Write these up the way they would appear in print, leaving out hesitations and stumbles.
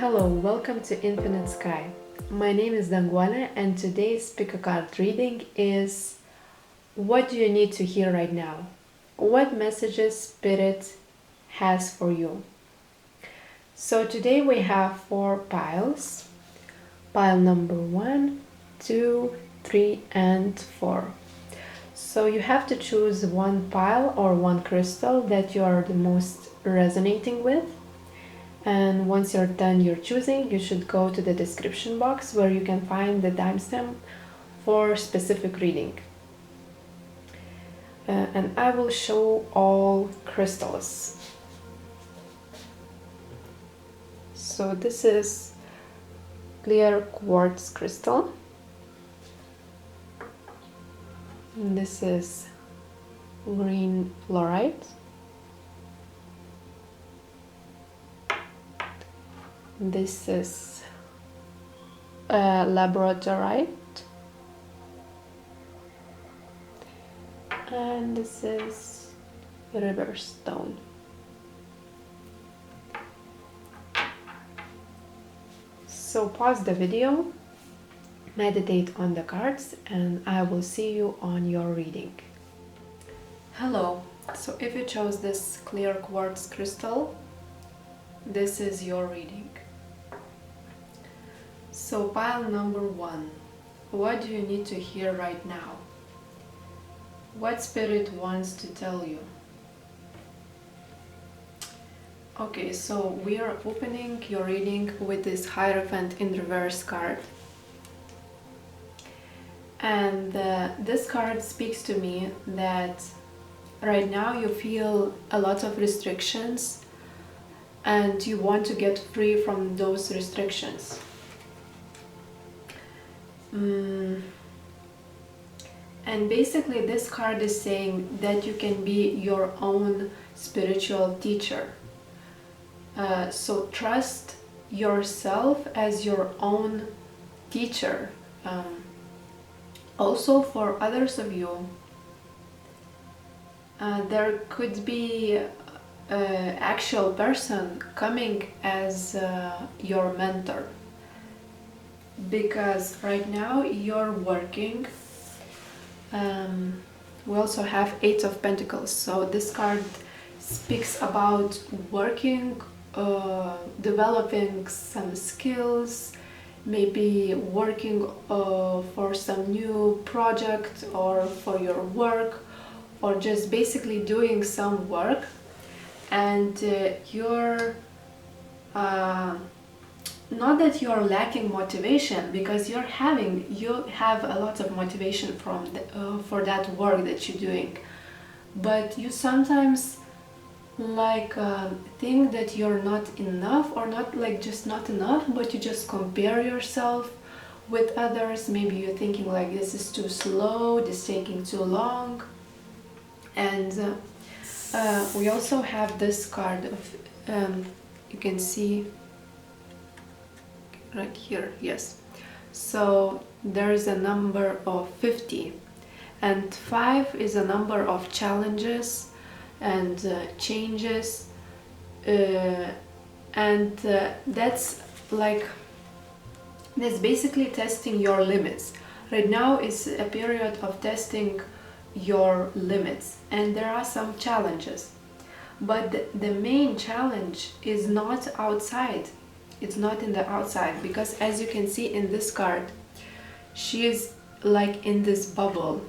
Hello, welcome to Infinite Sky. My name is Danguole and today's pick a card reading is what do you need to hear right now? What messages Spirit has for you? So today we have 4 piles. Pile number 1, 2, 3 and 4. So you have to choose one pile or one crystal that you are the most resonating with. And once you're done your choosing, you should go to the description box where you can find the timestamp for specific reading. And I will show all crystals. So this is clear quartz crystal. And this is green fluorite. This is labradorite, and this is river stone. So pause the video, meditate on the cards, and I will see you on your reading. Hello, so if you chose this clear quartz crystal, this is your reading. So pile number 1, what do you need to hear right now? What Spirit wants to tell you? Okay, so we are opening your reading with this Hierophant in reverse card. And this card speaks to me that right now you feel a lot of restrictions and you want to get free from those restrictions. And basically this card is saying that you can be your own spiritual teacher. So trust yourself as your own teacher. Also for others of you, there could be an actual person coming as your mentor. Because right now you're working. We also have 8 of Pentacles, so this card speaks about working, developing some skills, maybe working for some new project or for your work, or just basically doing some work, and you're not that you're lacking motivation, because you have a lot of motivation for that work that you're doing, but you sometimes think that you're not enough, or not just not enough, but you just compare yourself with others. Maybe you're thinking like this is too slow, this is taking too long. And we also have this card of you can see right here, yes. So there's a number of 50, and 5 is a number of challenges and changes, and that's basically testing your limits. Right now is a period of testing your limits, and there are some challenges, but the main challenge is not outside. It's not in the outside, because as you can see in this card, she is like in this bubble,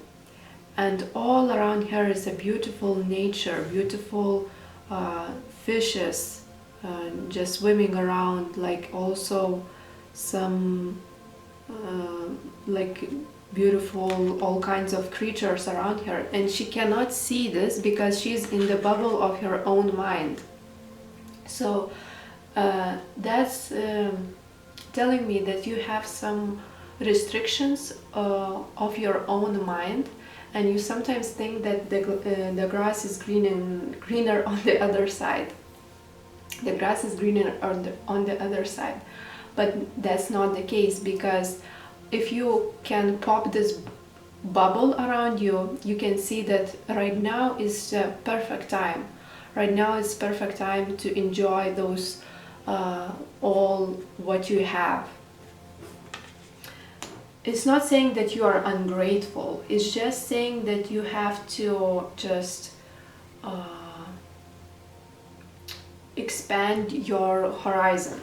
and all around her is a beautiful nature, beautiful fishes just swimming around, like also some beautiful all kinds of creatures around her, and she cannot see this because she's in the bubble of her own mind. So that's telling me that you have some restrictions of your own mind, and you sometimes think that the grass is greener on the other side. The grass is greener on the other side, but that's not the case, because if you can pop this bubble around you, you can see that right now is the perfect time. Right now is perfect time to enjoy those all what you have. It's not saying that you are ungrateful, it's just saying that you have to just expand your horizon.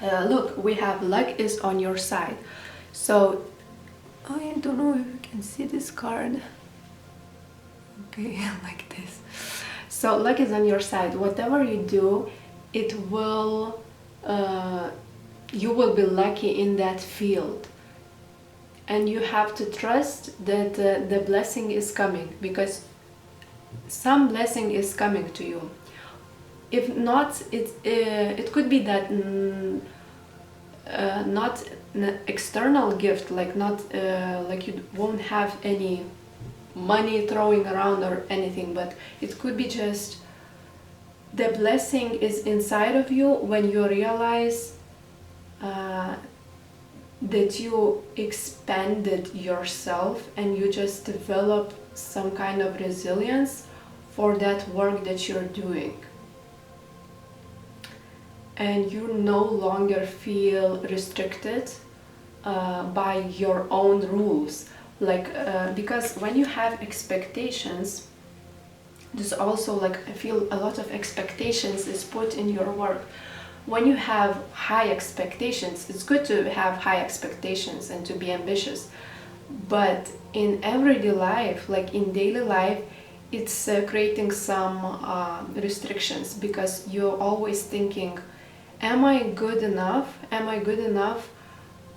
Look, we have luck is on your side. So I don't know if you can see this card. Okay, like this. So luck is on your side. Whatever you do, it will you will be lucky in that field. And you have to trust that the blessing is coming, because some blessing is coming to you. If not, it could be that not an external gift, like not like you won't have any money throwing around or anything, but it could be just the blessing is inside of you when you realize that you expanded yourself and you just develop some kind of resilience for that work that you're doing. And you no longer feel restricted by your own rules. Like, because when you have expectations, there's also, like, I feel a lot of expectations is put in your work. When you have high expectations, it's good to have high expectations and to be ambitious. But in everyday life, like in daily life, it's creating some restrictions, because you're always thinking, am I good enough? Am I good enough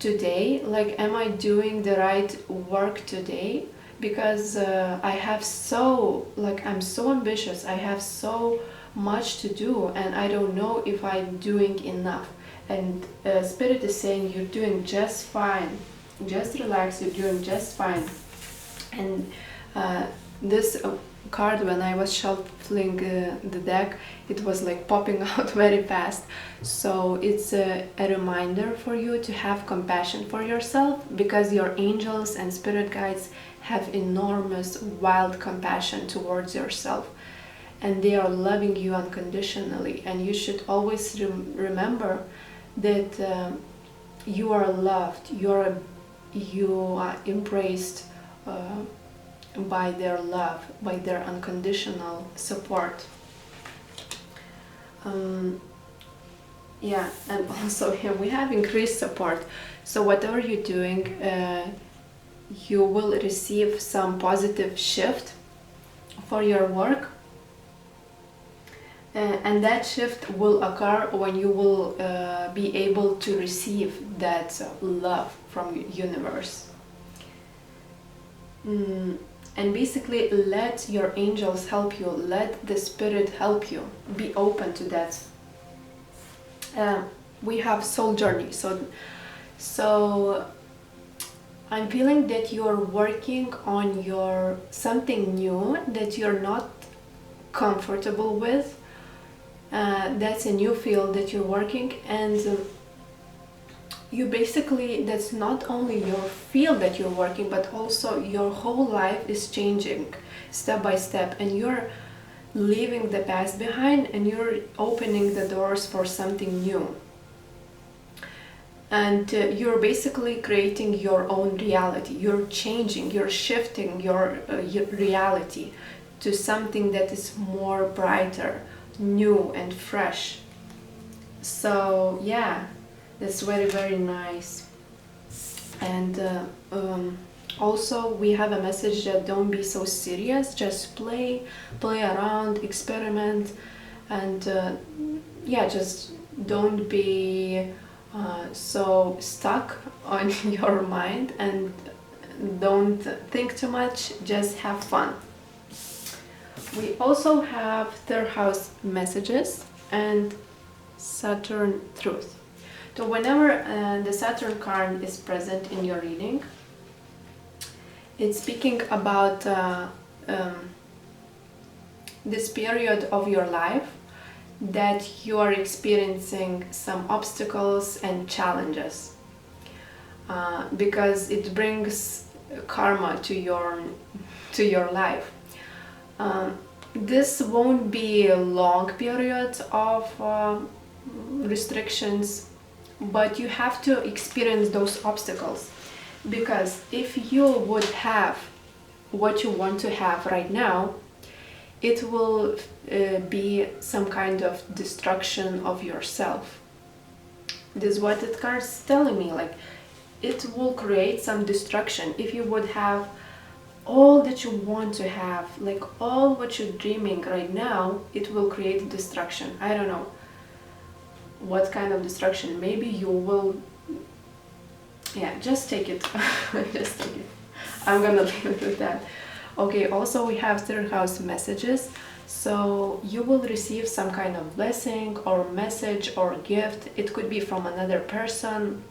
today? Like, am I doing the right work today? Because I have so, like, I'm so ambitious, I have so much to do, and I don't know if I'm doing enough. And Spirit is saying you're doing just fine. Just relax, you're doing just fine. And this card, when I was shuffling the deck, it was like popping out very fast. So it's a reminder for you to have compassion for yourself, because your angels and spirit guides have enormous wild compassion towards yourself, and they are loving you unconditionally. And you should always remember that you are loved, you are embraced by their love, by their unconditional support. Yeah, and also here we have increased support. So whatever you're doing, you will receive some positive shift for your work. And that shift will occur when you will be able to receive that love from universe. And basically, let your angels help you, let the spirit help you, be open to that. We have soul journey, so I'm feeling that you're working on your something new that you're not comfortable with. That's a new field that you're working, and you basically, that's not only your field that you're working, but also your whole life is changing step by step, and you're leaving the past behind and you're opening the doors for something new. And you're basically creating your own reality. You're changing, you're shifting your reality to something that is more brighter, new and fresh. So yeah, that's very, very nice. And also we have a message that don't be so serious, just play around, experiment, and yeah, just don't be so stuck on your mind, and don't think too much, just have fun. We also have third house messages and Saturn truth. So whenever the Saturn card is present in your reading, it's speaking about this period of your life that you are experiencing some obstacles and challenges, because it brings karma to your life. This won't be a long period of restrictions, but you have to experience those obstacles, because if you would have what you want to have right now, it will be some kind of destruction of yourself. This is what the card's telling me, like it will create some destruction. If you would have all that you want to have, like all what you're dreaming right now, it will create destruction. I don't know what kind of destruction. Maybe you will, yeah, just take it. Just take it. I'm gonna leave it with that. Okay, also we have third house messages. So you will receive some kind of blessing or message or gift. It could be from another person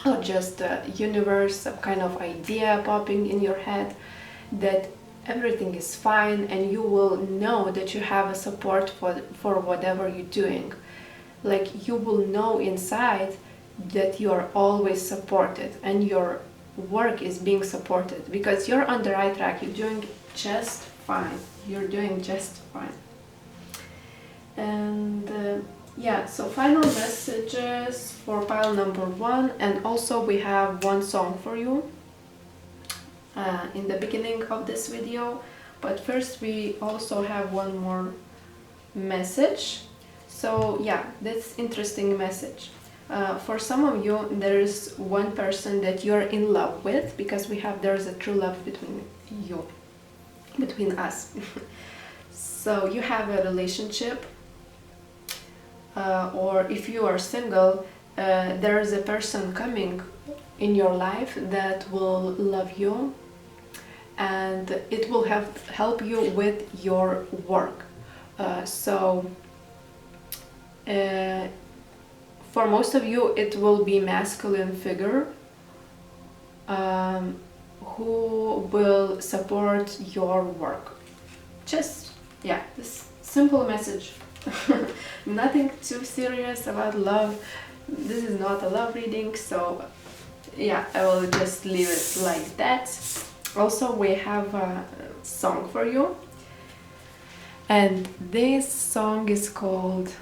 or just the universe, some kind of idea popping in your head that everything is fine, and you will know that you have a support for whatever you're doing. Like you will know inside that you are always supported and your work is being supported, because you're on the right track. You're doing just fine. You're doing just fine. And yeah, so final messages for pile number 1, and also we have one song for you in the beginning of this video, but first we also have one more message. So yeah, that's interesting message. For some of you, there's one person that you're in love with, because there's a true love between us. So you have a relationship, or if you are single, there is a person coming in your life that will love you, and it will help you with your work. For most of you, it will be masculine figure who will support your work. Just, yeah, this simple message. Nothing too serious about love. This is not a love reading, so yeah, I will just leave it like that. Also, we have a song for you, and this song is called,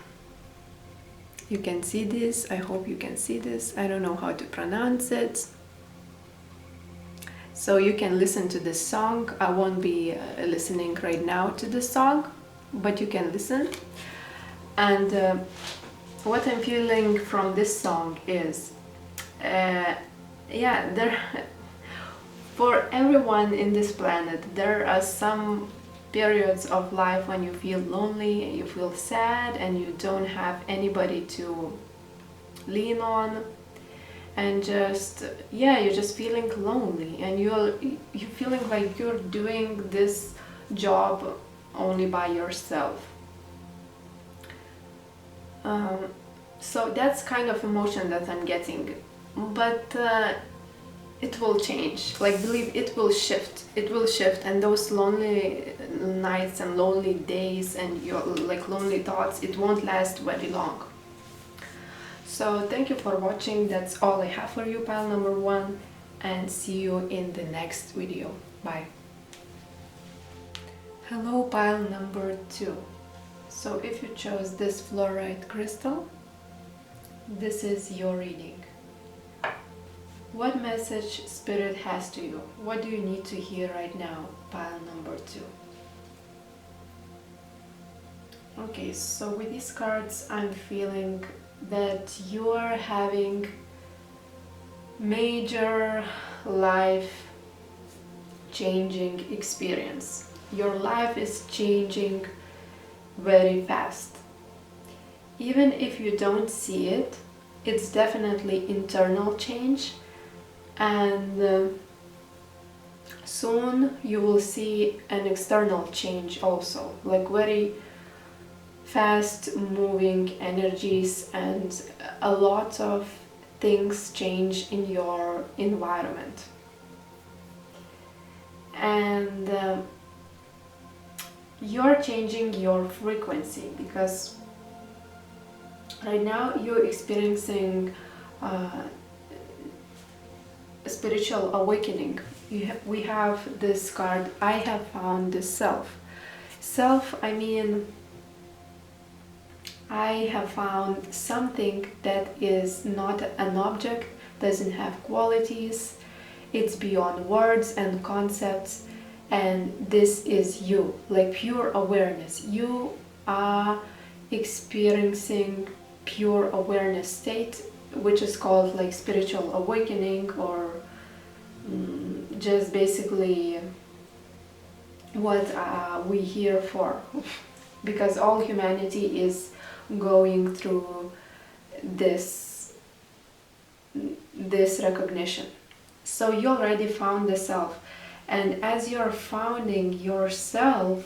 you can see this, I hope you can see this, I don't know how to pronounce it. So you can listen to this song. I won't be listening right now to the song, but you can listen. And what I'm feeling from this song is, for everyone in this planet, there are some periods of life when you feel lonely, you feel sad, and you don't have anybody to lean on, and just, yeah, you're just feeling lonely, and you're feeling like you're doing this job only by yourself. So that's kind of emotion that I'm getting, but it will change. Like, believe it will shift. It will shift, and those lonely nights and lonely days and your like lonely thoughts, it won't last very long. So thank you for watching. That's all I have for you, pile number 1, and see you in the next video. Bye. Hello, pile number 2. So if you chose this fluorite crystal, this is your reading. What message Spirit has to you? What do you need to hear right now, pile number 2? Okay, so with these cards, I'm feeling that you are having major life changing experience. Your life is changing very fast. Even if you don't see it, it's definitely internal change, and soon you will see an external change also, like very fast moving energies, and a lot of things change in your environment. And you're changing your frequency, because right now you're experiencing a spiritual awakening. We have this card, I have found the self. Self, I mean, I have found something that is not an object, doesn't have qualities, it's beyond words and concepts, and this is you, like pure awareness. You are experiencing pure awareness state, which is called like spiritual awakening, or just basically what we here for, because all humanity is going through this recognition. So you already found the self, and as you're founding yourself,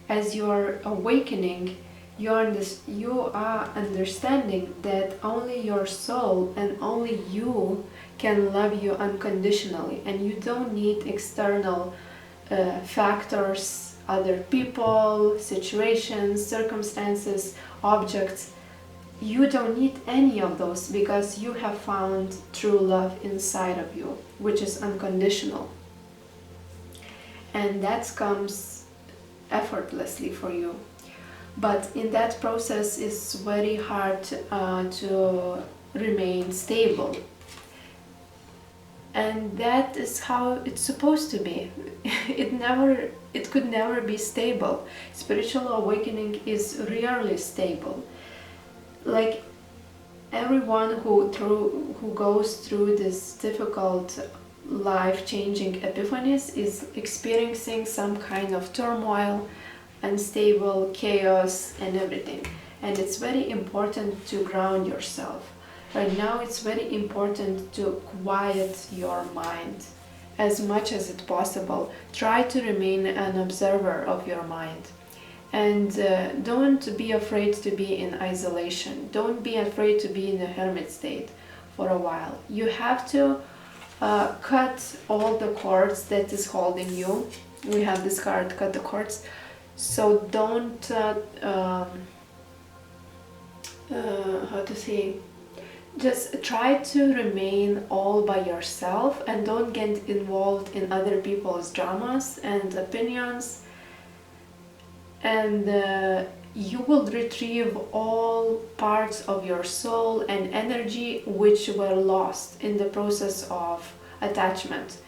as you're awakening, you are understanding that only your soul and only you can love you unconditionally, and you don't need external factors, other people, situations, circumstances, objects. You don't need any of those, because you have found true love inside of you, which is unconditional, and that comes effortlessly for you. But in that process, it's very hard to remain stable, and that is how it's supposed to be. It could never be stable. Spiritual awakening is rarely stable. Like everyone who goes through this difficult life-changing epiphanies is experiencing some kind of turmoil, unstable, chaos, and everything. And it's very important to ground yourself. Right now it's very important to quiet your mind as much as it's possible. Try to remain an observer of your mind. And don't be afraid to be in isolation. Don't be afraid to be in a hermit state for a while. You have to cut all the cords that is holding you. We have this card, cut the cords. So don't, how to say, just try to remain all by yourself, and don't get involved in other people's dramas and opinions. And you will retrieve all parts of your soul and energy which were lost in the process of attachment.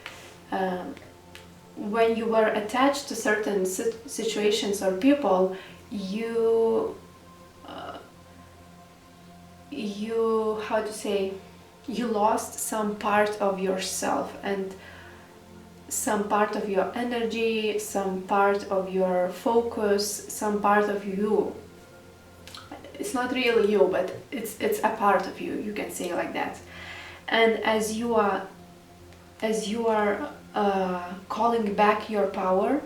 When you were attached to certain situations or people, you how to say, you lost some part of yourself, and some part of your energy, some part of your focus, some part of you. It's not really you, but it's a part of you, you can say like that. And as you are calling back your power,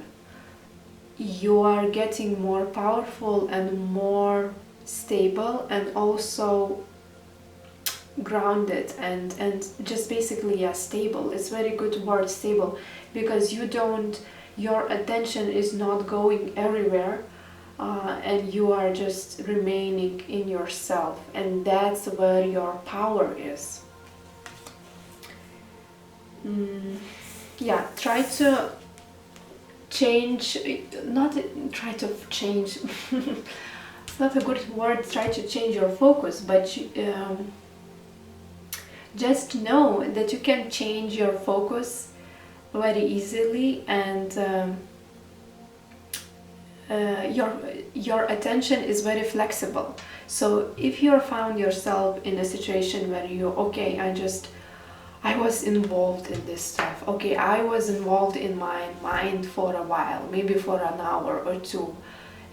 you are getting more powerful and more stable, and also grounded, and just basically stable. It's very good word, stable, because your attention is not going everywhere, and you are just remaining in yourself, and that's where your power is. Yeah, try to change, not try to change, not a good word, try to change your focus, but just know that you can change your focus very easily, and your attention is very flexible. So if you found yourself in a situation where I was involved in this stuff, okay, I was involved in my mind for a while, maybe for an hour or two,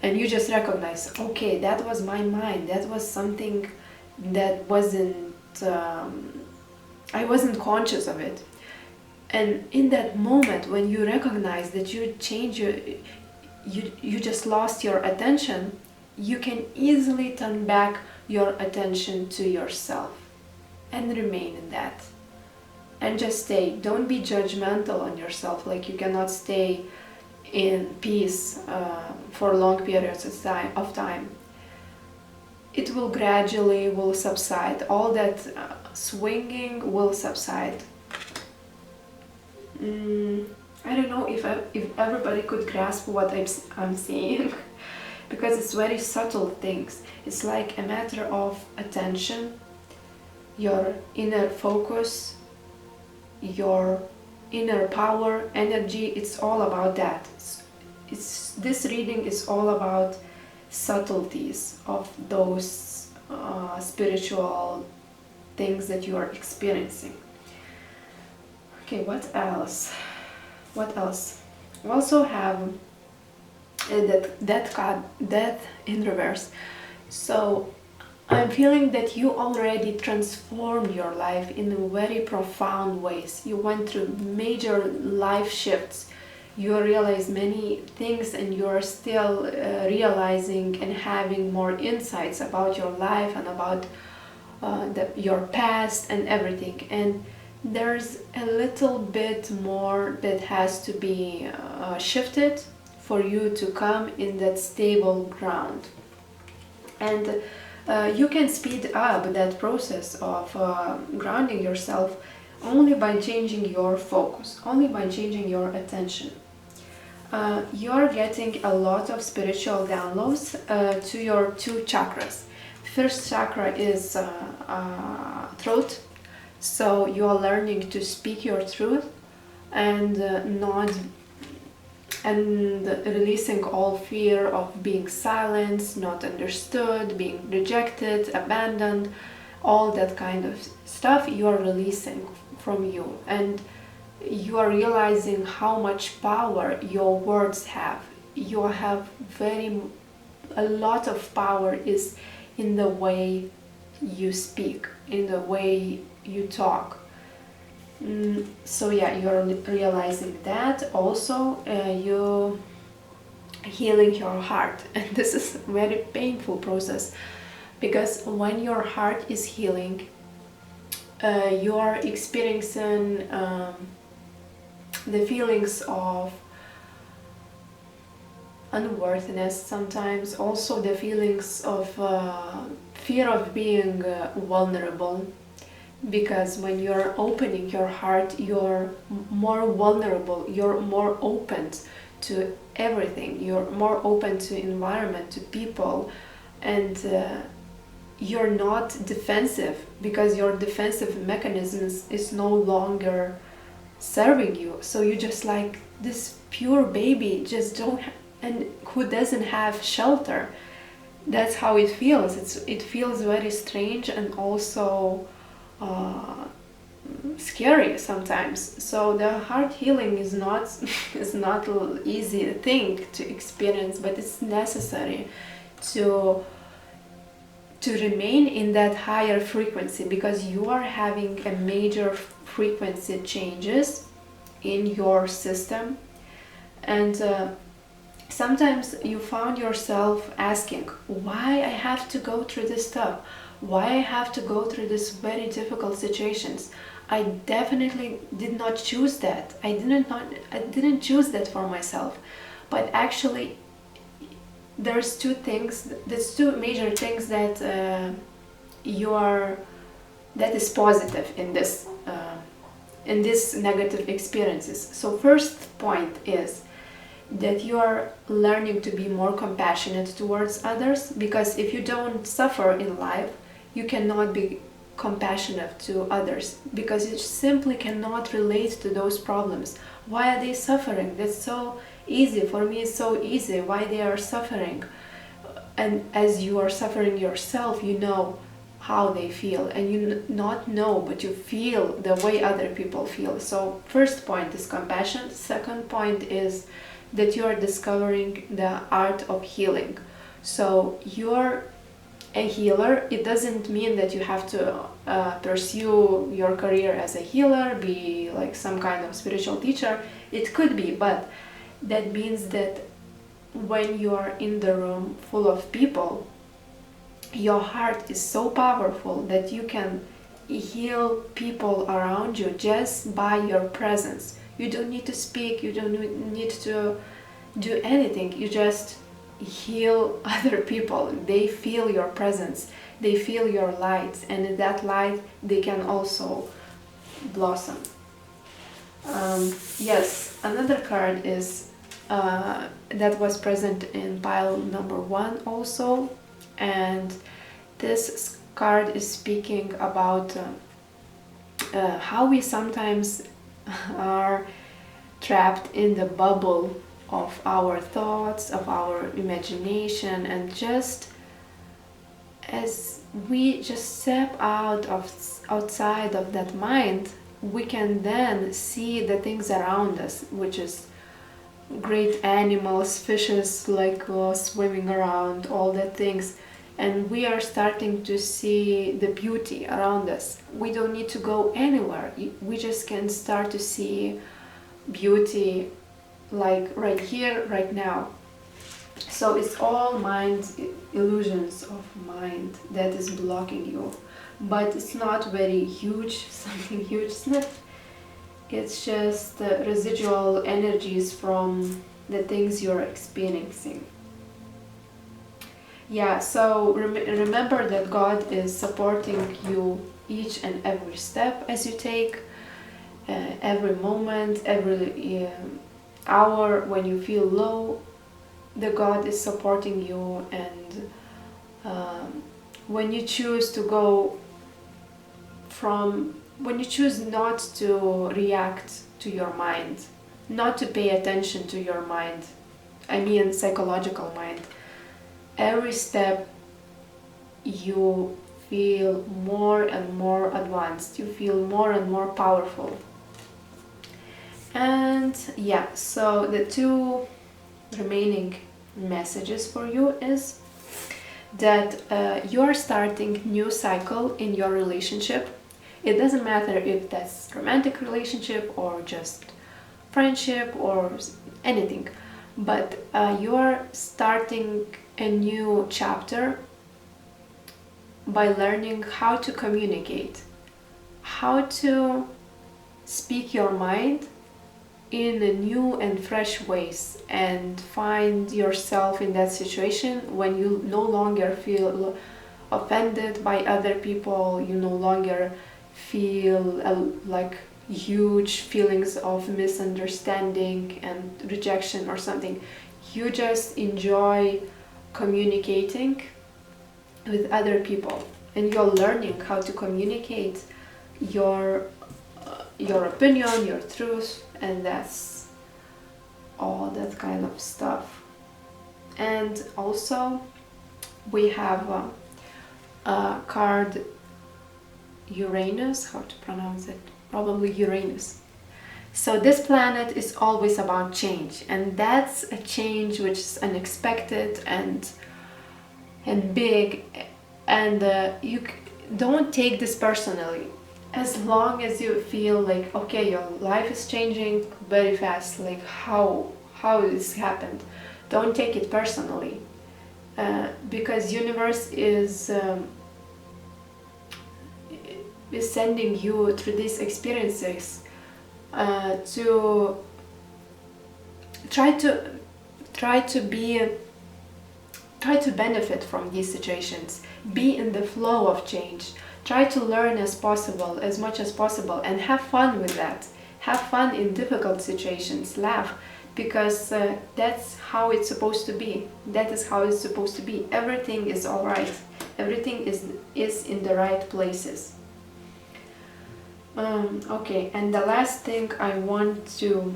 and you just recognize, okay, that was my mind, that was something that wasn't I wasn't conscious of it. And in that moment, when you recognize that you just lost your attention, you can easily turn back your attention to yourself and remain in that. And just stay. Don't be judgmental on yourself, like you cannot stay in peace for long periods of time. It will gradually subside. All that swinging will subside. I don't know if everybody could grasp what I'm saying, because it's very subtle things. It's like a matter of attention, your inner focus, your inner power, energy. It's all about that. This reading is all about subtleties of those spiritual things that you are experiencing. Okay, what else? What else? We also have death in reverse. So I'm feeling that you already transformed your life in very profound ways. You went through major life shifts. You realize many things, and you are still realizing and having more insights about your life and about your past and everything. And there's a little bit more that has to be shifted for you to come in that stable ground. And you can speed up that process of grounding yourself only by changing your focus, only by changing your attention. You're getting a lot of spiritual downloads to your two chakras. First chakra is throat, so you are learning to speak your truth and releasing all fear of being silenced, not understood, being rejected, abandoned, all that kind of stuff you are releasing from you. And you are realizing how much power your words have. You have a lot of power is in the way you speak, in the way you talk. So yeah, you're realizing that. Also, you healing your heart, and this is a very painful process, because when your heart is healing, you are experiencing the feelings of unworthiness, sometimes also the feelings of fear of being vulnerable, because when you're opening your heart, you're more vulnerable, you're more open to everything, you're more open to environment, to people, and you're not defensive, because your defensive mechanisms is no longer serving you. So you just like this pure baby, just and who doesn't have shelter. That's how it feels. It feels very strange and also scary sometimes. So the heart healing is not an easy thing to experience, but it's necessary to remain in that higher frequency, because you are having a major frequency changes in your system. And sometimes you found yourself asking, why I have to go through this stuff, why I have to go through these very difficult situations. I definitely did not choose that. I didn't choose that for myself. But actually there's two major things that that is positive in this negative experiences. So first point is that you are learning to be more compassionate towards others, because if you don't suffer in life, you cannot be compassionate to others, because you simply cannot relate to those problems. Why are they suffering? That's so easy. For me, it's so easy. Why they are suffering? And as you are suffering yourself, you know how they feel, and you not know, but you feel the way other people feel. So first point is compassion. Second point is that you are discovering the art of healing. So you're a healer. It doesn't mean that you have to pursue your career as a healer, be like some kind of spiritual teacher. It could be, but that means that when you are in the room full of people, your heart is so powerful that you can heal people around you just by your presence. You don't need to speak, you don't need to do anything, you just heal other people. They feel your presence, they feel your light, and in that light they can also blossom. Yes, another card is that was present in pile number 1 also. And this card is speaking about how we sometimes are trapped in the bubble of our thoughts, of our imagination, and just as we just step outside of that mind, we can then see the things around us, which is great animals, fishes like swimming around, all the things, and we are starting to see the beauty around us. We don't need to go anywhere. We just can start to see beauty like right here, right now. So it's all mind illusions of mind that is blocking you, but it's not very huge, something huge. It's just residual energies from the things you're experiencing. Yeah, so remember that God is supporting you each and every step as you take, every moment, every hour when you feel low. The God is supporting you, and when you choose to go when you choose not to react to your mind, not to pay attention to your mind, I mean psychological mind, every step you feel more and more advanced, you feel more and more powerful. And yeah, so the 2 remaining messages for you is that you're starting new cycle in your relationship. It doesn't matter if that's romantic relationship or just friendship or anything, but you're starting a new chapter by learning how to communicate, how to speak your mind in a new and fresh ways, and find yourself in that situation when you no longer feel offended by other people, you no longer feel like huge feelings of misunderstanding and rejection or something. You just enjoy communicating with other people, and you're learning how to communicate your opinion, your truth, and that's all that kind of stuff. And also we have a card Uranus, how to pronounce it, probably Uranus. So this planet is always about change, and that's a change which is unexpected and big, and you don't take this personally. As long as you feel like, okay, your life is changing very fast, like how this happened, don't take it personally, because universe is sending you through these experiences to try to benefit from these situations, be in the flow of change, try to learn as much as possible, and have fun with that. Have fun in difficult situations, laugh, because that's how it's supposed to be. That is how it's supposed to be. Everything is all right. Everything is in the right places. Okay, and the last thing I want to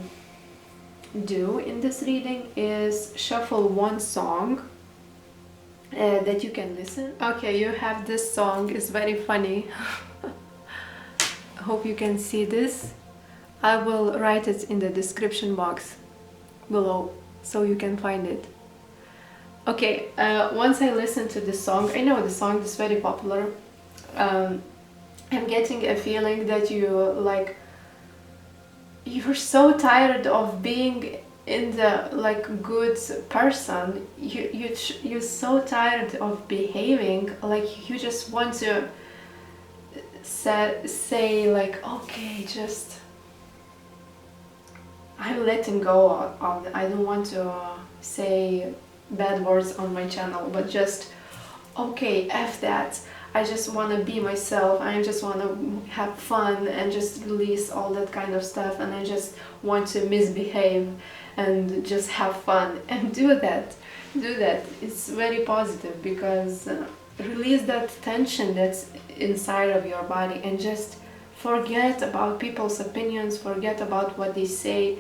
do in this reading is shuffle one song that you can listen. Okay, you have this song, it's very funny. I hope you can see this. I will write it in the description box below so you can find it. Okay, once I listen to this song, I know the song is very popular. I'm getting a feeling that you're so tired of being in the good person. You're so tired of behaving like you just want to say like, okay, just I'm letting go of I don't want to say bad words on my channel, but just okay, F that. I just want to be myself, I just want to have fun and just release all that kind of stuff, and I just want to misbehave and just have fun and do that. It's very positive, because release that tension that's inside of your body and just forget about people's opinions, forget about what they say,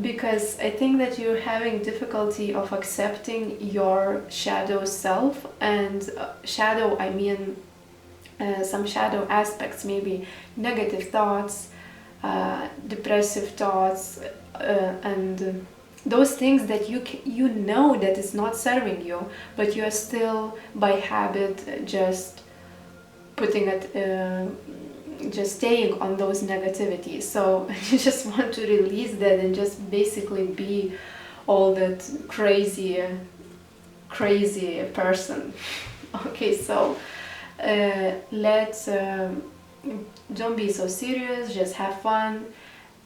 because I think that you're having difficulty of accepting your shadow self. And shadow, I mean some shadow aspects, maybe negative thoughts, depressive thoughts, and those things that you know that is not serving you, but you are still by habit just putting it, just staying on those negativities. So you just want to release that and just basically be all that crazy person. Okay, so let's don't be so serious, just have fun,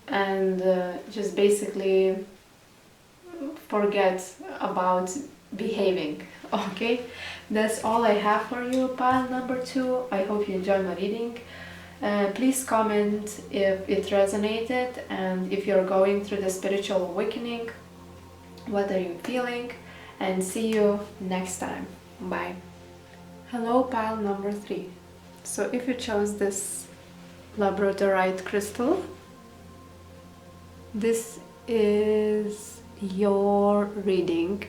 and just basically forget about behaving. Okay, that's all I have for you, pile number 2. I hope you enjoyed my reading. Please comment if it resonated, and if you're going through the spiritual awakening, what are you feeling? And see you next time. Bye. Hello, pile number 3. So if you chose this labradorite crystal, this is your reading,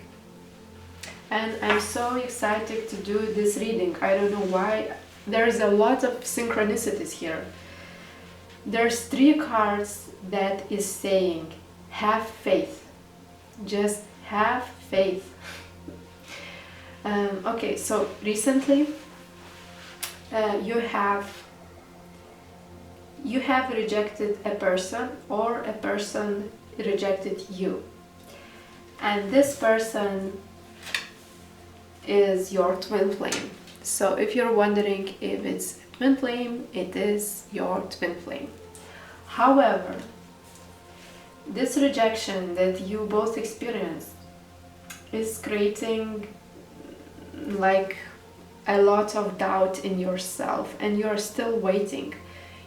and I'm so excited to do this reading. I don't know why. There's a lot of synchronicities here. There's 3 cards that is saying have faith, just have faith. Okay, so recently you have rejected a person, or a person rejected you, and this person is your twin flame. So if you're wondering if it's a twin flame, it is your twin flame. However, this rejection that you both experienced is creating like a lot of doubt in yourself, and you're still waiting.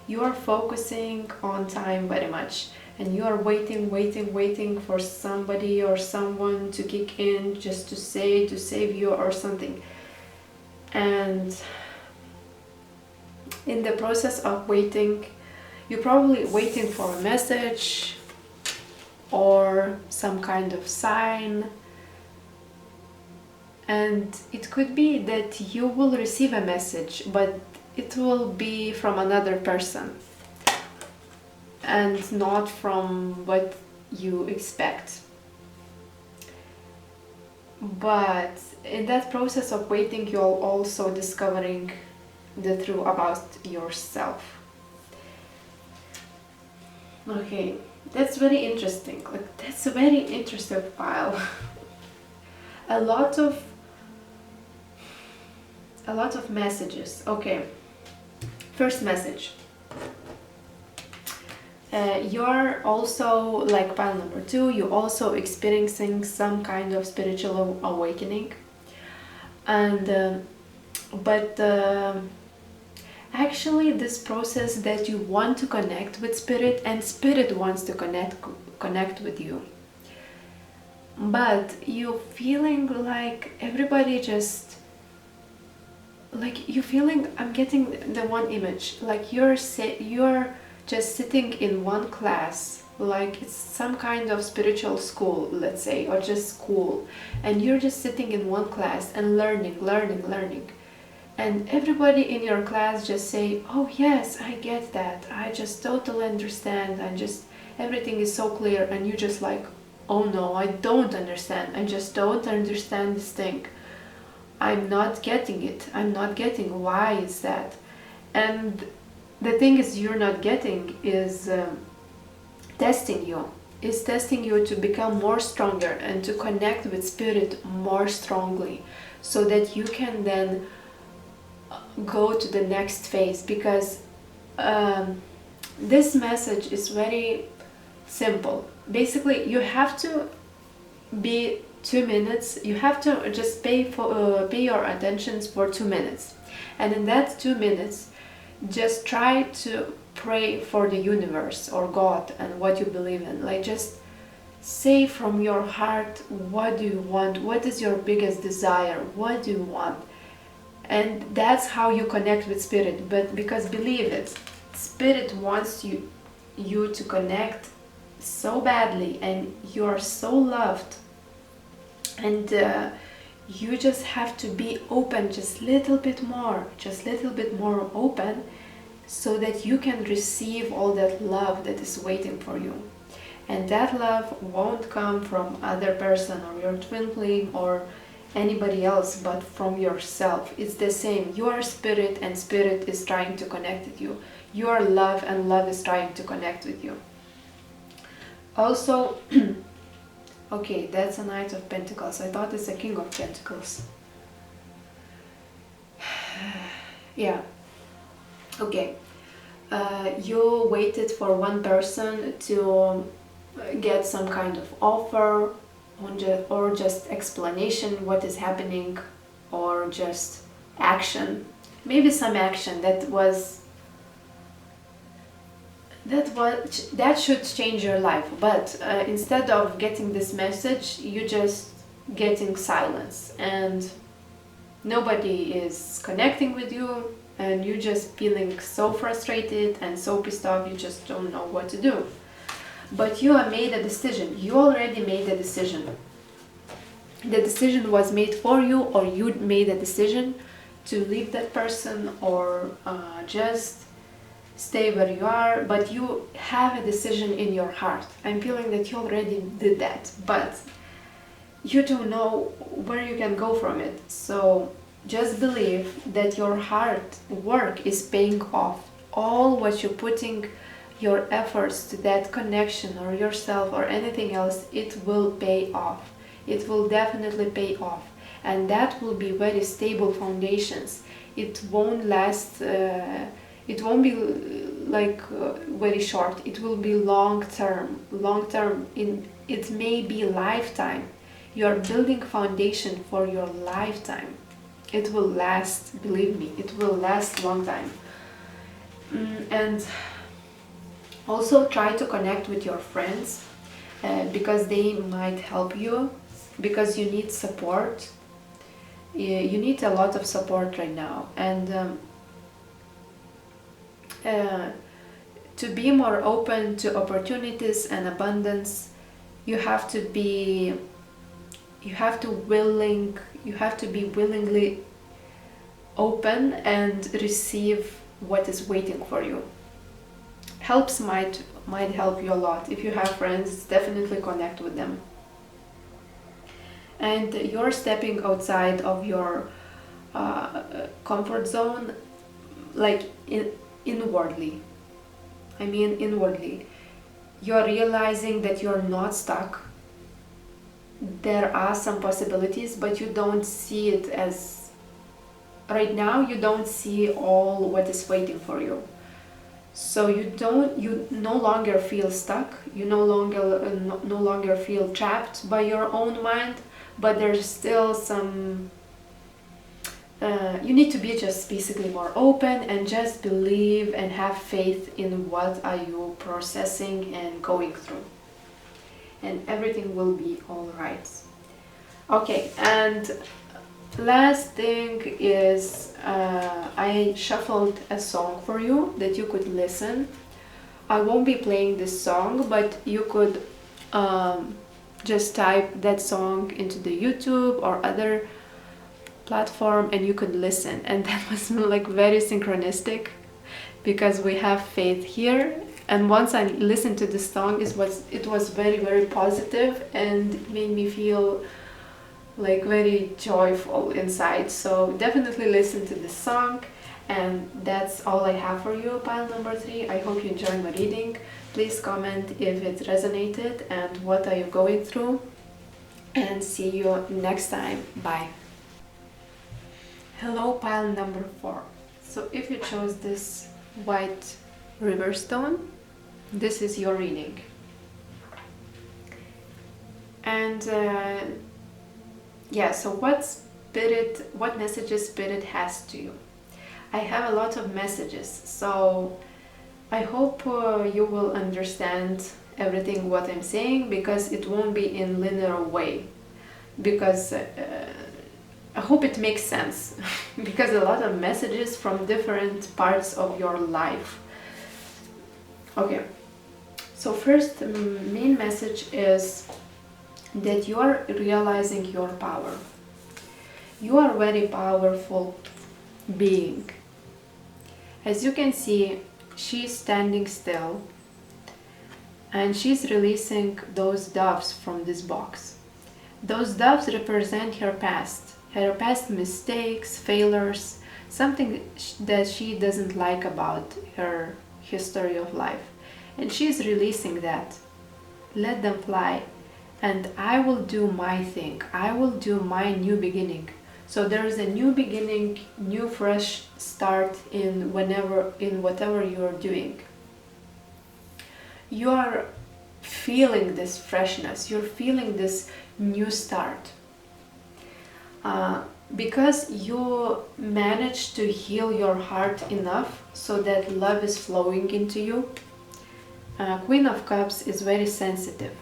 You are focusing on time very much, and you are waiting for somebody or someone to kick in, just to save you or something. And in the process of waiting, you're probably waiting for a message or some kind of sign, and it could be that you will receive a message, but it will be from another person and not from what you expect. But in that process of waiting, you're also discovering the truth about yourself. Okay, that's very interesting. Like, that's a very interesting file. a lot of messages. Okay, first message. You're also, like pile number 2, you're also experiencing some kind of spiritual awakening, and but actually this process that you want to connect with spirit, and spirit wants to connect with you, but you're feeling like everybody just, like you're feeling, I'm getting the one image, like you're just sitting in one class, like it's some kind of spiritual school, let's say, or just school, and you're just sitting in one class and learning, and everybody in your class just say, oh yes, I get that, I just totally understand, everything is so clear, and you just like, oh no, I don't understand, I just don't understand this thing, I'm not getting it, why is that? And the thing is, you're not getting is testing you to become more stronger and to connect with spirit more strongly, so that you can then go to the next phase. Because this message is very simple. Basically, you have to be 2 minutes, you have to just pay your attention for 2 minutes, and in that 2 minutes just try to pray for the universe or God and what you believe in. Like, just say from your heart, what do you want? What is your biggest desire? What do you want? And that's how you connect with spirit. But because believe it, spirit wants you to connect so badly, and you are so loved, and you just have to be open just little bit more open, so that you can receive all that love that is waiting for you. And that love won't come from other person or your twin flame or anybody else, but from yourself. It's the same. You are spirit, and spirit is trying to connect with you. You are love, and love is trying to connect with you. Also, okay, that's a Knight of Pentacles. I thought it's a King of Pentacles. Yeah. Okay. You waited for one person to get some kind of offer, or just explanation what is happening, or just action. Maybe some action that should change your life. But instead of getting this message, you just getting silence, and nobody is connecting with you, and you're just feeling so frustrated and so pissed off, you just don't know what to do. But you have made a decision. You already made a decision. The decision was made for you, or you made a decision to leave that person, or just stay where you are. But you have a decision in your heart. I'm feeling that you already did that, but you don't know where you can go from it. So just believe that your hard work is paying off. All what you're putting your efforts to that connection, or yourself, or anything else, it will pay off. It will definitely pay off, and that will be very stable foundations. It won't last, it won't be like very short. It will be long term. It may be lifetime. You are building foundation for your lifetime. It will last, believe me, it will last long time. And also try to connect with your friends, because they might help you, because you need support. You need a lot of support right now. And to be more open to opportunities and abundance, you have to be willingly open and receive what is waiting for you. Helps might help you a lot. If you have friends, definitely connect with them. And you're stepping outside of your comfort zone, like inwardly. I mean inwardly. You're realizing that you're not stuck. There are some possibilities, but you don't see it as... Right now, you don't see all what is waiting for you. So you no longer feel stuck. You no longer feel trapped by your own mind. But there's still some... you need to be just basically more open, and just believe and have faith in what are you processing and going through. And everything will be all right. Okay, and last thing is I shuffled a song for you that you could listen. I won't be playing this song, but you could just type that song into the YouTube or other platform, and you could listen. And that was like very synchronistic, because we have faith here. And once I listened to this song, it was very, very positive, and it made me feel like very joyful inside. So definitely listen to this song. And that's all I have for you, pile number 3. I hope you enjoyed my reading. Please comment if it resonated and what are you going through. And see you next time. Bye. Hello, pile number 4. So if you chose this white river stone, this is your reading. And yeah, so what messages Spirit has to you? I have a lot of messages, so I hope you will understand everything what I'm saying, because it won't be in linear way, because I hope it makes sense because a lot of messages from different parts of your life. Okay, so first main message is that you are realizing your power. You are a very powerful being. As you can see, she's standing still and she's releasing those doves from this box. Those doves represent her past mistakes, failures, something that she doesn't like about her history of life. And she's releasing that. Let them fly, and I will do my thing. I will do my new beginning. So there is a new beginning, new fresh start in whatever you are doing. You are feeling this freshness. You're feeling this new start. Because you managed to heal your heart enough so that love is flowing into you. Queen of Cups is very sensitive.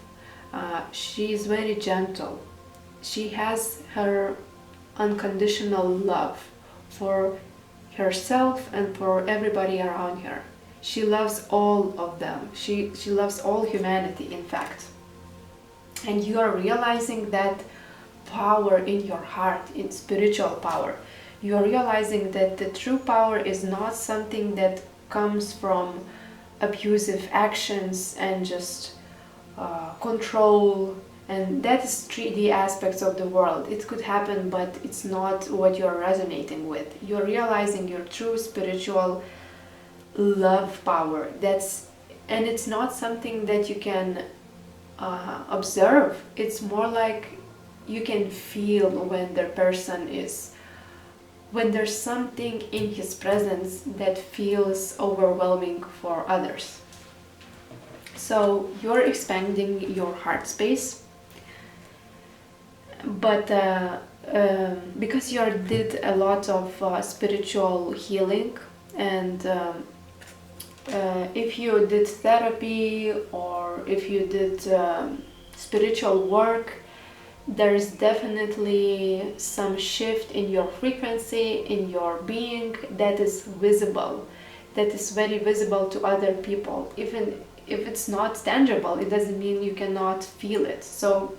She is very gentle. She has her unconditional love for herself and for everybody around her. She loves all of them. She loves all humanity, in fact. And you are realizing that power in your heart, in spiritual power. You are realizing that the true power is not something that comes from abusive actions and just control, and that is 3D aspects of the world. It could happen, but it's not what you're resonating with. You're realizing your true spiritual love power. And it's not something that you can observe. It's more like you can feel when when there's something in his presence that feels overwhelming for others. So you're expanding your heart space, but because you did a lot of spiritual healing, and if you did therapy or if you did spiritual work, there's definitely some shift in your frequency, in your being, that is visible, that is very visible to other people. Even if it's not tangible, it doesn't mean you cannot feel it. So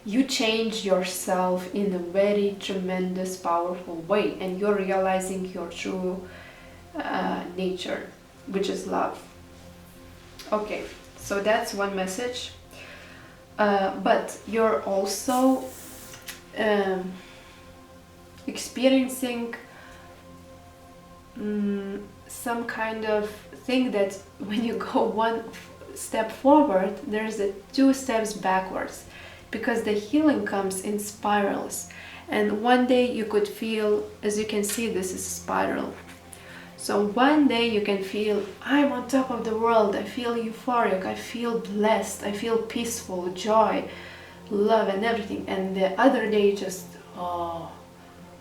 you change yourself in a very tremendous, powerful way, and you're realizing your true nature, which is love. Okay, so that's one message. But you're also experiencing some kind of thing that when you go one step forward, there's 2 steps backwards, because the healing comes in spirals. And one day you could feel, as you can see, this is a spiral. So one day you can feel, I'm on top of the world, I feel euphoric, I feel blessed, I feel peaceful, joy, love and everything. And the other day just, oh,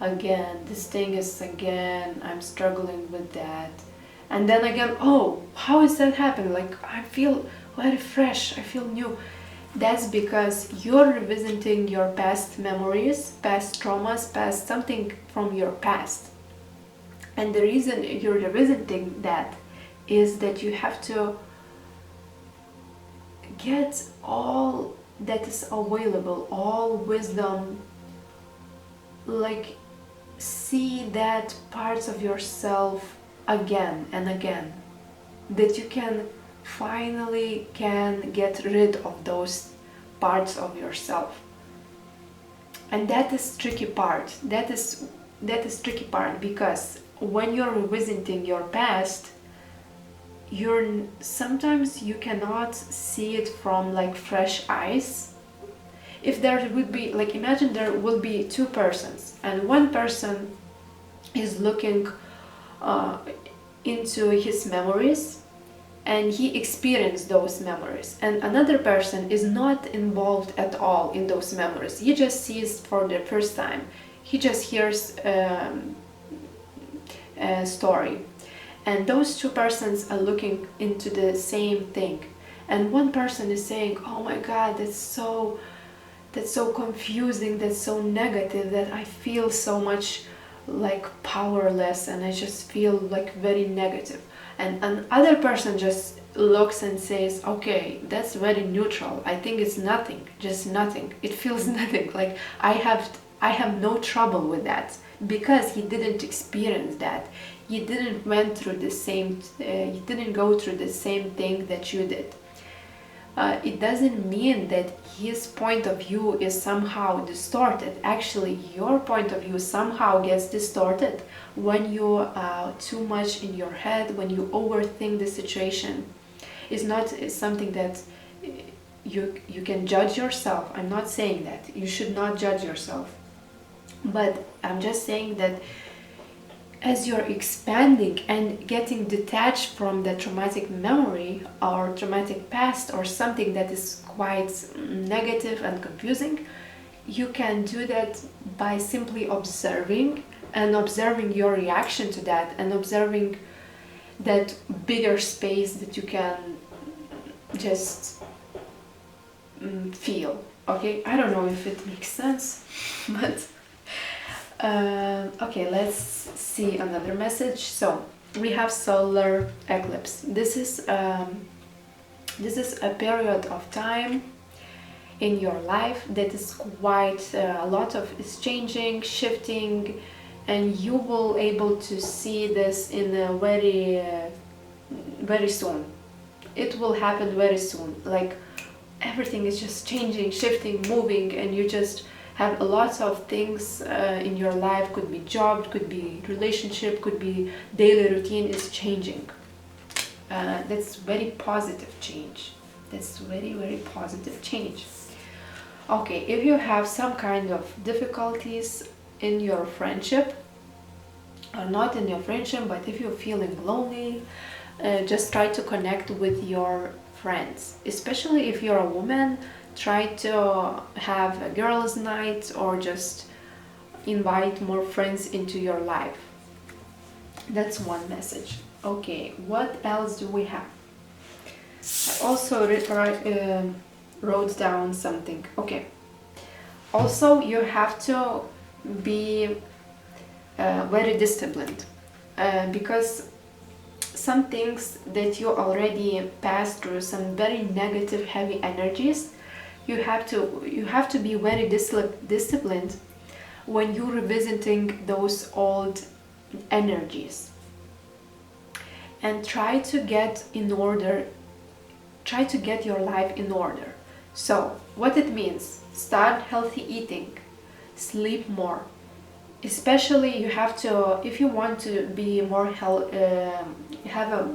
again, this thing is again, I'm struggling with that. And then again, oh, how is that happening? Like, I feel very fresh, I feel new. That's because you're revisiting your past memories, past traumas, past something from your past. And the reason you're revisiting that is that you have to get all that is available, all wisdom, like see that parts of yourself again and again, that you can finally get rid of those parts of yourself. And that is tricky part. That is tricky part, because when you're revisiting your past, sometimes you cannot see it from like fresh eyes. If there would be, like, imagine there will be 2 persons, and one person is looking into his memories and he experienced those memories, and another person is not involved at all in those memories. He just sees for the first time. He just hears a story, and those 2 persons are looking into the same thing, and one person is saying, oh my god, that's so confusing, that's so negative, that I feel so much like powerless, and I just feel like very negative. And another person just looks and says, okay, that's very neutral, I think it's nothing, just nothing, it feels nothing, like I have no trouble with that, because he didn't experience that, he didn't went through the same he didn't go through the same thing that you did. It doesn't mean that his point of view is somehow distorted. Actually, your point of view somehow gets distorted when you're too much in your head, when you overthink the situation. It's something that you can judge yourself. I'm not saying that. You should not judge yourself. But I'm just saying that as you're expanding and getting detached from the traumatic memory or traumatic past or something that is quite negative and confusing, you can do that by simply observing and observing your reaction to that and observing that bigger space that you can just feel. Okay, I don't know if it makes sense, but okay, let's see another message. So we have solar eclipse. This is a period of time in your life that is quite a lot of is changing, shifting, and you will able to see this in a very soon. It will happen very soon. Like everything is just changing, shifting, moving, and you just have a lot of things in your life. Could be job, could be relationship, could be daily routine is changing. That's very positive change. That's very positive change. Okay, if you have some kind of difficulties in your friendship, or not in your friendship, but if you're feeling lonely, just try to connect with your friends. Especially if you're a woman, try to have a girls' night or just invite more friends into your life. That's one message. Okay, what else do we have? I also wrote down something. Okay. Also, you have to be very disciplined because some things that you already passed through, some very negative, heavy energies, you have to be very disciplined when you're revisiting those old energies, and try to get your life in order. So what it means: start healthy eating, sleep more. Especially you have to, if you want to be more have a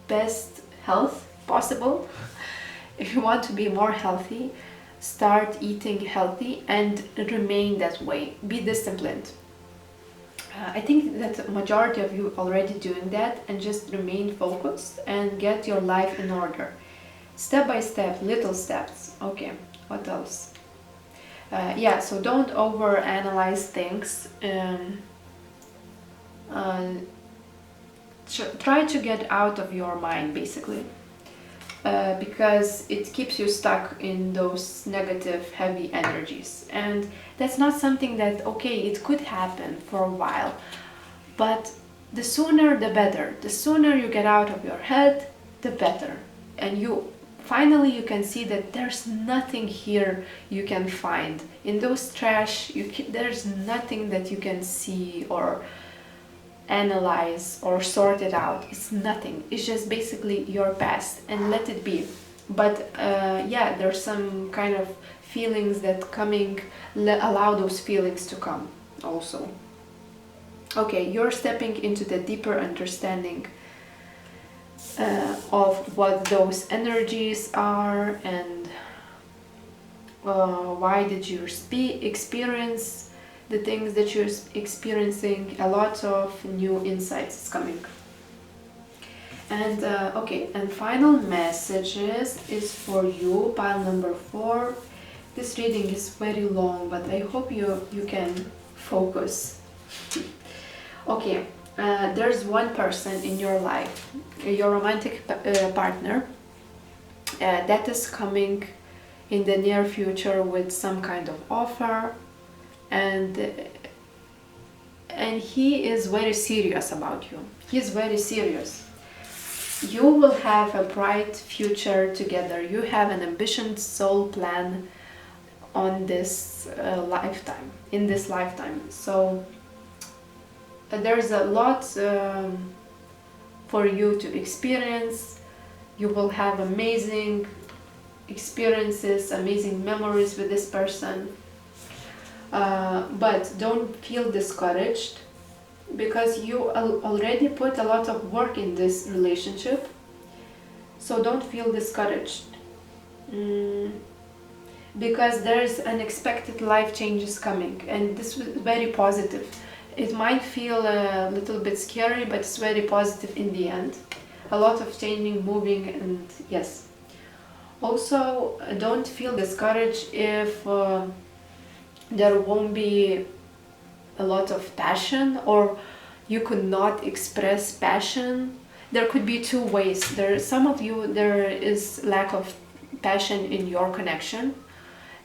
best health possible, if you want to be more healthy, start eating healthy and remain that way. Be disciplined. I think that the majority of you already doing that, and just remain focused and get your life in order. Step by step, little steps. Okay, what else? Yeah, so don't over analyze things. Try to get out of your mind, basically. Because it keeps you stuck in those negative, heavy energies. And that's not something that, okay, it could happen for a while, but the sooner the better. The sooner you get out of your head, the better. And finally you can see that there's nothing here you can find. In those trash, there's nothing that you can see or analyze or sort it out. It's nothing. It's just basically your past, and let it be. But yeah, there's some kind of feelings that coming, allow those feelings to come also. Okay, you're stepping into the deeper understanding of what those energies are, and why did you experience the things that you're experiencing. A lot of new insights is coming. And okay, and final messages is for you, pile number 4. This reading is very long, but I hope you can focus. Okay, there's one person in your life, your romantic partner, that is coming in the near future with some kind of offer, and he is very serious about you. He's very serious. You will have a bright future together. You have an ambitious soul plan on this lifetime, in this lifetime. So there's a lot for you to experience. You will have amazing experiences, amazing memories with this person. But don't feel discouraged, because you already put a lot of work in this relationship. So don't feel discouraged, because there's unexpected life changes coming, and this is very positive. It might feel a little bit scary, but it's very positive in the end. A lot of changing, moving, and yes. Also, don't feel discouraged if there won't be a lot of passion, or you could not express passion. There could be two ways. Some of you, there is lack of passion in your connection,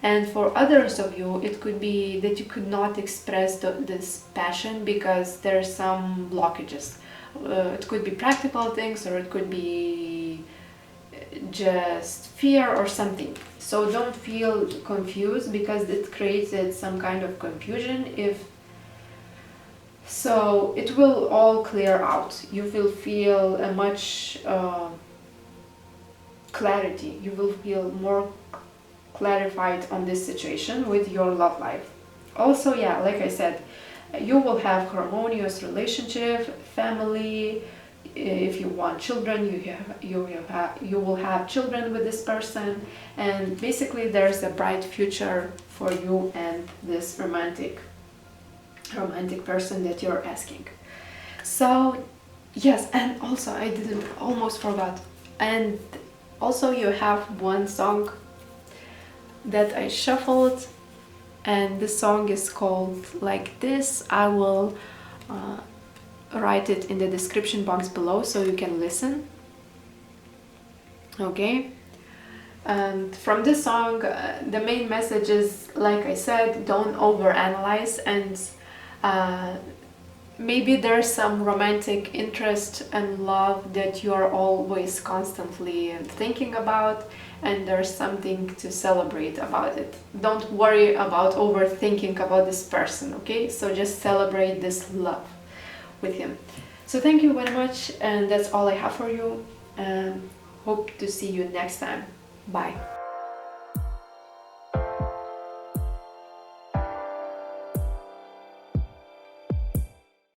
and for others of you, it could be that you could not express this passion because there are some blockages. It could be practical things, or it could be just fear or something. So don't feel confused, because it created some kind of confusion. So it will all clear out. You will feel a much clarity. You will feel more clarified on this situation with your love life. Also, yeah, like I said, you will have harmonious relationship, family. If you want children, you will have children with this person, and basically there's a bright future for you and this romantic person that you're asking. So yes, and also I almost forgot, and also you have one song that I shuffled, and the song is called Like This. I will write it in the description box below so you can listen. Okay, and from this song, the main message is, like I said, don't overanalyze, and maybe there's some romantic interest and love that you are always constantly thinking about, and there's something to celebrate about it. Don't worry about overthinking about this person, okay? So just celebrate this love with him. So thank you very much, and that's all I have for you, and hope to see you next time. Bye.